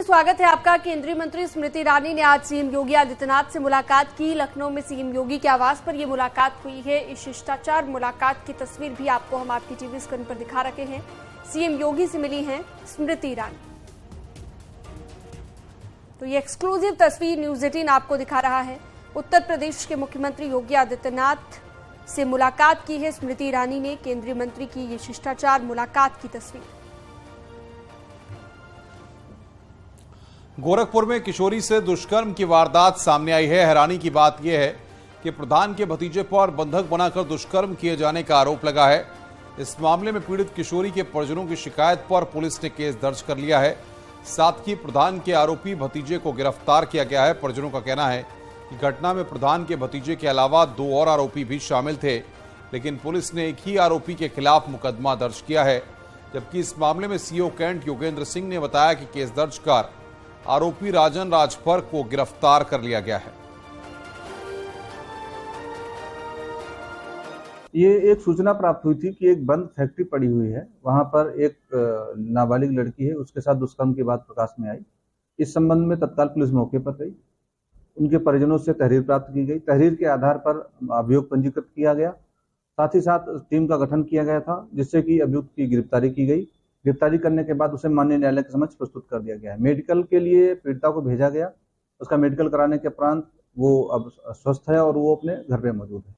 स्वागत है आपका। केंद्रीय मंत्री स्मृति ईरानी ने आज सीएम योगी आदित्यनाथ से मुलाकात की। लखनऊ में सीएम योगी के आवास पर यह मुलाकात हुई है। इस शिष्टाचार मुलाकात की तस्वीर भी आपको हम आपकी टीवी स्क्रीन पर दिखा रखे हैं। सीएम योगी से मिली हैं स्मृति ईरानी। तो ये एक्सक्लूसिव तस्वीर न्यूज 18 आपको दिखा रहा है। उत्तर प्रदेश के मुख्यमंत्री योगी आदित्यनाथ से मुलाकात की है स्मृति ईरानी ने। केंद्रीय मंत्री की ये शिष्टाचार मुलाकात की तस्वीर। गोरखपुर में किशोरी से दुष्कर्म की वारदात सामने आई है। हैरानी की बात यह है कि प्रधान के भतीजे पर बंधक बनाकर दुष्कर्म किए जाने का आरोप लगा है। इस मामले में पीड़ित किशोरी के परिजनों की शिकायत पर पुलिस ने केस दर्ज कर लिया है। साथ ही प्रधान के आरोपी भतीजे को गिरफ्तार किया गया है। परिजनों का कहना है कि घटना में प्रधान के भतीजे के अलावा 2 और आरोपी भी शामिल थे, लेकिन पुलिस ने एक ही आरोपी के खिलाफ मुकदमा दर्ज किया है। जबकि इस मामले में सीओ कैंट योगेंद्र सिंह ने बताया कि केस दर्ज कर आरोपी राजन राजभर को गिरफ्तार कर लिया गया है। ये एक सूचना प्राप्त हुई थी कि एक बंद फैक्ट्री पड़ी हुई है, वहां पर एक नाबालिग लड़की है, उसके साथ दुष्कर्म की बात प्रकाश में आई। इस संबंध में तत्काल पुलिस मौके पर गई। उनके परिजनों से तहरीर प्राप्त की गई। तहरीर के आधार पर अभियोग पंजीकृत किया गया। साथ ही साथ टीम का गठन किया गया था, जिससे कि अभियुक्त की गिरफ्तारी की गई। गिरफ्तारी करने के बाद उसे माननीय न्यायालय के समक्ष प्रस्तुत कर दिया गया है। मेडिकल के लिए पीड़िता को भेजा गया। उसका मेडिकल कराने के उपरांत वो अब स्वस्थ है और वो अपने घर पे मौजूद है।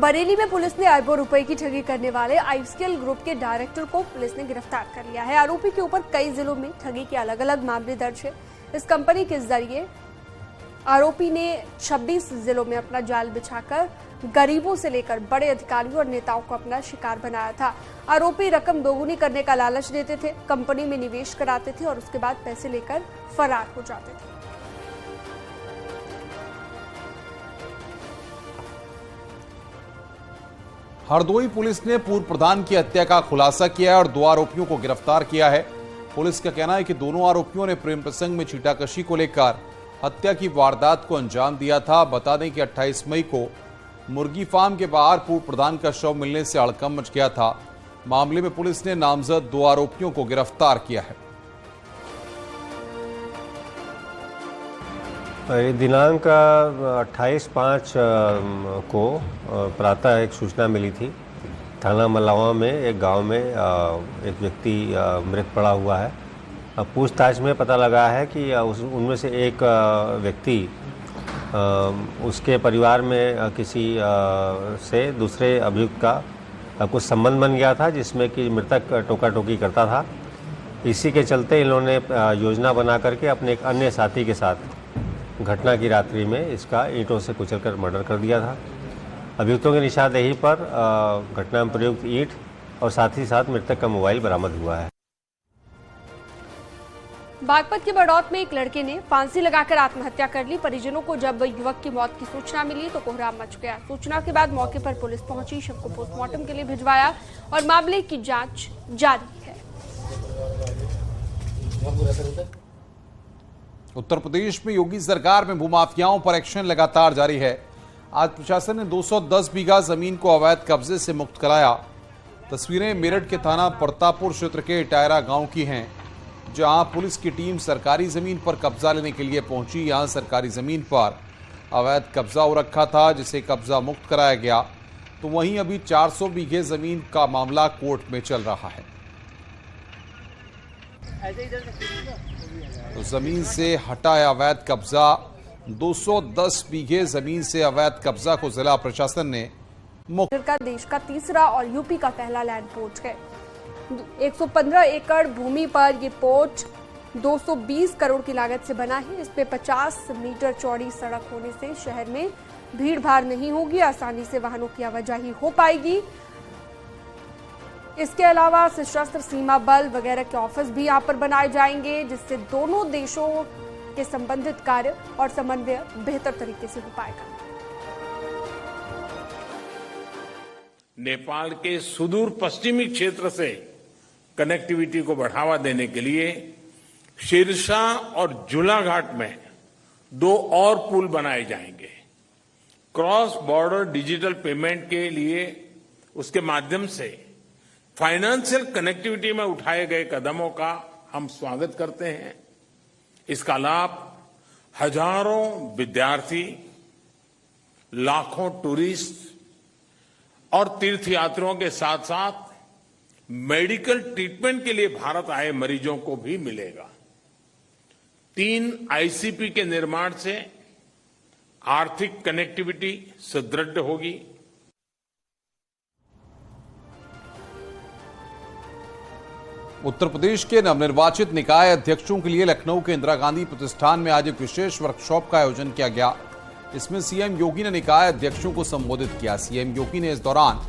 बरेली में पुलिस ने अरबों रुपए की ठगी करने वाले आईस्केल ग्रुप के डायरेक्टर को पुलिस ने गिरफ्तार कर लिया है। आरोपी के ऊपर कई जिलों में ठगी के अलग अलग मामले दर्ज है। इस कंपनी के जरिए आरोपी ने 26 जिलों में अपना जाल बिछाकर गरीबों से लेकर बड़े अधिकारियों और नेताओं को अपना शिकार बनाया था। आरोपी रकम दोगुनी करने का लालच देते थे, कंपनी में निवेश कराते थे और उसके बाद पैसे लेकर फरार हो जाते थे। हरदोई पुलिस ने पूर्व प्रधान की हत्या का खुलासा किया है और 2 आरोपियों को गिरफ्तार किया है। पुलिस का कहना है कि दोनों आरोपियों ने प्रेम प्रसंग में छीटाकशी को लेकर हत्या की वारदात को अंजाम दिया था। बता दें कि 28 मई को मुर्गी फार्म के बाहर पूर्व प्रधान का शव मिलने से हड़कंप मच गया था। मामले में पुलिस ने नामजद 2 आरोपियों को गिरफ्तार किया है। दिनांक 28/5 को प्रातः एक सूचना मिली थी। थाना मलावा में एक गांव में एक व्यक्ति मृत पड़ा हुआ है। पूछताछ में पता लगा है कि उनमें से एक व्यक्ति उसके परिवार में किसी से दूसरे अभियुक्त का कुछ संबंध बन गया था, जिसमें कि मृतक टोका टोकी करता था। इसी के चलते इन्होंने योजना बना करके अपने एक अन्य साथी के साथ घटना की रात्रि में इसका ईंटों से कुचलकर मर्डर कर दिया था। अभियुक्तों की निशानदेही पर घटना में प्रयुक्त ईंट और साथ ही साथ मृतक का मोबाइल बरामद हुआ है। बागपत के बड़ौत में एक लड़के ने फांसी लगाकर आत्महत्या कर ली। परिजनों को जब युवक की मौत की सूचना मिली तो कोहराम मच गया। सूचना के बाद मौके पर पुलिस पहुंची, शव को पोस्टमार्टम के लिए भिजवाया और मामले की जांच जारी है। उत्तर प्रदेश में योगी सरकार में भूमाफियाओं पर एक्शन लगातार जारी है। आज प्रशासन ने 210 बीघा जमीन को अवैध कब्जे से मुक्त कराया। तस्वीरें मेरठ के थाना प्रतापपुर क्षेत्र के टायरा गांव की हैं, जहां पुलिस की टीम सरकारी जमीन पर कब्जा लेने के लिए पहुंची। यहां सरकारी जमीन पर अवैध कब्जा हो रखा था, जिसे कब्जा मुक्त कराया गया। तो वहीं अभी 400 बीघे जमीन का मामला कोर्ट में चल रहा है। तो जमीन से हटा है अवैध कब्जा। 210 बीघे जमीन से अवैध कब्जा को जिला प्रशासन ने मुक्त। देश का तीसरा और यूपी का पहला लैंड पोर्ट है। 115 एकड़ भूमि पर ये पोर्ट 220 करोड़ की लागत से बना है। इस पे 50 मीटर चौड़ी सड़क होने से शहर में भीड़ भाड़ नहीं होगी, आसानी से वाहनों की आवाजाही हो पाएगी। इसके अलावा सशस्त्र सीमा बल वगैरह के ऑफिस भी यहाँ पर बनाए जाएंगे, जिससे दोनों देशों के संबंधित कार्य और समन्वय बेहतर तरीके से हो पाएगा। नेपाल के सुदूर पश्चिमी क्षेत्र से कनेक्टिविटी को बढ़ावा देने के लिए सिरसा और झूलाघाट में 2 और पुल बनाए जाएंगे। क्रॉस बॉर्डर डिजिटल पेमेंट के लिए उसके माध्यम से फाइनेंशियल कनेक्टिविटी में उठाए गए कदमों का हम स्वागत करते हैं। इसका लाभ हजारों विद्यार्थी, लाखों टूरिस्ट और तीर्थयात्रियों के साथ साथ मेडिकल ट्रीटमेंट के लिए भारत आए मरीजों को भी मिलेगा। 3 आईसीपी के निर्माण से आर्थिक कनेक्टिविटी सुदृढ़ होगी। उत्तर प्रदेश के नवनिर्वाचित निकाय अध्यक्षों के लिए लखनऊ के इंदिरा गांधी प्रतिष्ठान में आज एक विशेष वर्कशॉप का आयोजन किया गया। इसमें सीएम योगी ने निकाय अध्यक्षों को संबोधित किया। सीएम योगी ने इस दौरान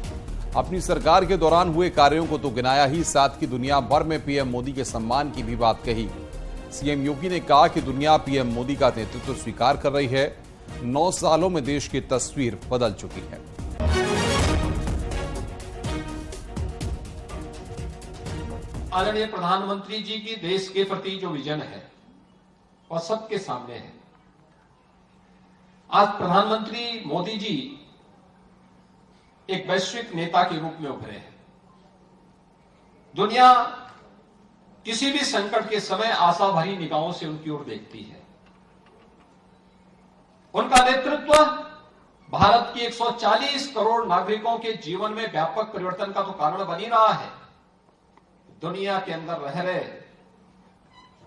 अपनी सरकार के दौरान हुए कार्यों को तो गिनाया ही, साथ ही दुनिया भर में पीएम मोदी के सम्मान की भी बात कही। सीएम योगी ने कहा कि दुनिया पीएम मोदी का नेतृत्व स्वीकार कर रही है। 9 सालों में देश की तस्वीर बदल चुकी है। आदरणीय प्रधानमंत्री जी की देश के प्रति जो विजन है वह सबके सामने है। आज प्रधानमंत्री मोदी जी एक वैश्विक नेता के रूप में उभरे हैं। दुनिया किसी भी संकट के समय आशा भरी निगाहों से उनकी ओर देखती है। उनका नेतृत्व भारत की 140 करोड़ नागरिकों के जीवन में व्यापक परिवर्तन का तो कारण बन ही रहा है। दुनिया के अंदर रह रहे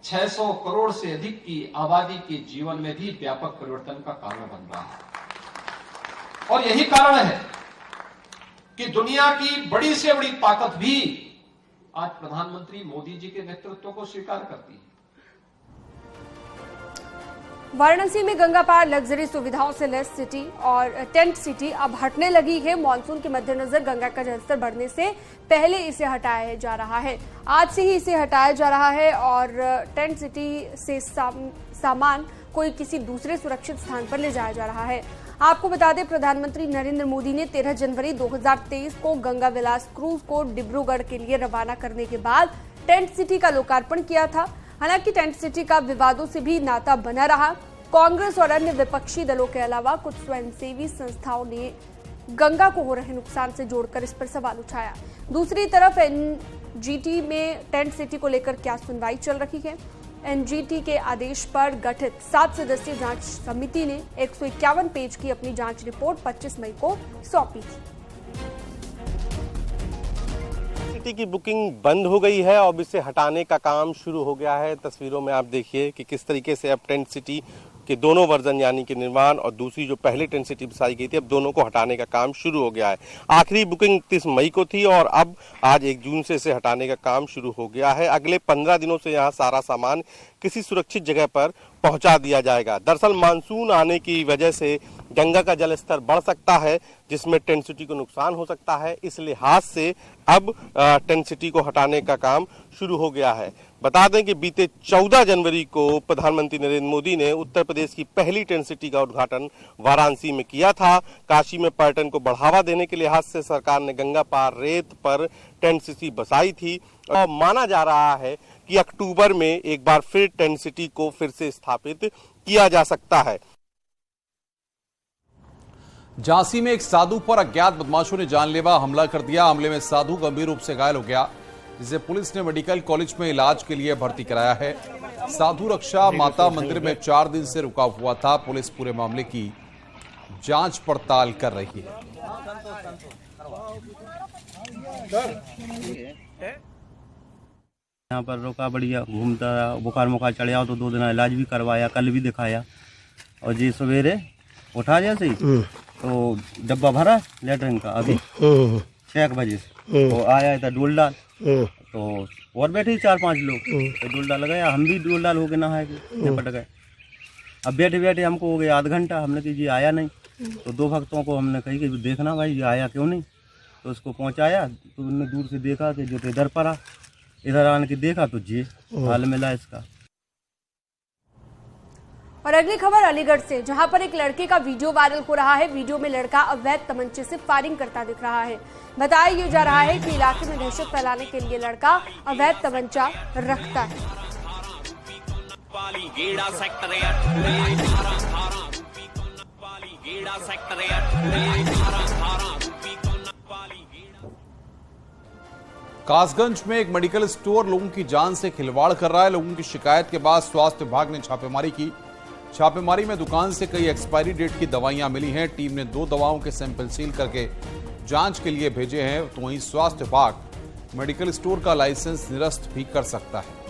600 करोड़ से अधिक की आबादी के जीवन में भी व्यापक परिवर्तन का कारण बन रहा है। और यही कारण है कि दुनिया की बड़ी से बड़ी ताकत भी आज प्रधानमंत्री मोदी जी के नेतृत्व को स्वीकार करती है। वाराणसी में गंगा पार लग्जरी सुविधाओं से लैस सिटी और टेंट सिटी अब हटने लगी है। मानसून के मद्देनजर गंगा का जलस्तर बढ़ने से पहले इसे हटाया जा रहा है। आज से ही इसे हटाया जा रहा है और टेंट सिटी से सामान कोई किसी दूसरे सुरक्षित स्थान पर ले जाया जा रहा है। आपको बता दें, प्रधानमंत्री नरेंद्र मोदी ने 13 जनवरी 2023 को गंगा विलास क्रूज को डिब्रूगढ़ के लिए रवाना करने के बाद टेंट सिटी का लोकार्पण किया था। हालांकि टेंट सिटी का विवादों से भी नाता बना रहा। कांग्रेस और अन्य विपक्षी दलों के अलावा कुछ स्वयंसेवी संस्थाओं ने गंगा को हो रहे नुकसान से जोड़कर इस पर सवाल उठाया। दूसरी तरफ एनजीटी में टेंट सिटी को लेकर क्या सुनवाई चल रही है। एनजीटी के आदेश पर गठित 7 सदस्यीय जांच समिति ने 151 पेज की अपनी जांच रिपोर्ट 25 मई को सौंपी थी। की बुकिंग बंद हो गई है और इसे हटाने का काम शुरू हो गया है। तस्वीरों में आप देखिए कि किस तरीके से अब टेंट सिटी के दोनों वर्जन यानी कि निर्माण और दूसरी जो पहले टेंट सिटी बसाई गई थी, अब दोनों को हटाने का काम शुरू हो गया है। आखिरी बुकिंग 31 मई को थी और अब आज 1 जून से इसे हटाने का काम शुरू हो गया है। अगले 15 दिनों से यहाँ सारा सामान किसी सुरक्षित जगह पर पहुंचा दिया जाएगा। दरअसल मानसून आने की वजह से गंगा का जलस्तर बढ़ सकता है, जिसमें टेंट सिटी को नुकसान हो सकता है। इस लिहाज से अब टेंट सिटी को हटाने का काम शुरू हो गया है। बता दें कि बीते 14 जनवरी को प्रधानमंत्री नरेंद्र मोदी ने उत्तर प्रदेश की पहली टेंट सिटी का उद्घाटन वाराणसी में किया था। काशी में पर्यटन को बढ़ावा देने के लिहाज से सरकार ने गंगा पार रेत पर टेंट सिटी बसाई थी और माना जा रहा है कि अक्टूबर में एक बार फिर टेंट सिटी को फिर से स्थापित किया जा सकता है। झांसी में एक साधु पर अज्ञात बदमाशों ने जानलेवा हमला कर दिया। हमले में साधु गंभीर रूप से घायल हो गया, जिसे पुलिस ने मेडिकल कॉलेज में इलाज के लिए भर्ती कराया है। साधु रक्षा माता मंदिर में 4 दिन से रुका हुआ था। पुलिस पूरे मामले की जांच पड़ताल कर रही है। यहाँ पर रोका, बढ़िया घूमता, बुखार मुखार चढ़ा तो 2 दिन इलाज भी करवाया, कल भी दिखाया। और जी सवेरे उठा जैसे ही तो डब्बा भरा लेटरिन का अभी 6 बजे से तो आया था डोल डाल, तो और बैठे 4-5 लोग तो डोल डाल गया। हम भी डोल डाल होके नहाए निपट गए। अब बैठे बैठे हमको हो गया आधा घंटा, हमने कही जी आया नहीं। तो 2 भक्तों को हमने कही कि देखना भाई ये आया क्यों नहीं। तो उसको पहुंचाया तो उन्होंने दूर से देखा कि जो इधर पड़ा, इधर आने के देखा तो जी हाल मिला इसका। और अगली खबर अलीगढ़ से, जहां पर एक लड़के का वीडियो वायरल हो रहा है। वीडियो में लड़का अवैध तमंचे से फायरिंग करता दिख रहा है। बताया जा रहा है कि इलाके में दहशत फैलाने के लिए लड़का अवैध तमंचा रखता है। कासगंज में एक मेडिकल स्टोर लोगों की जान से खिलवाड़ कर रहा है। लोगों की शिकायत के बाद स्वास्थ्य विभाग ने छापेमारी की। छापेमारी में दुकान से कई एक्सपायरी डेट की दवाइयां मिली हैं। टीम ने 2 दवाओं के सैंपल सील करके जांच के लिए भेजे हैं। तो वहीं स्वास्थ्य विभाग मेडिकल स्टोर का लाइसेंस निरस्त भी कर सकता है।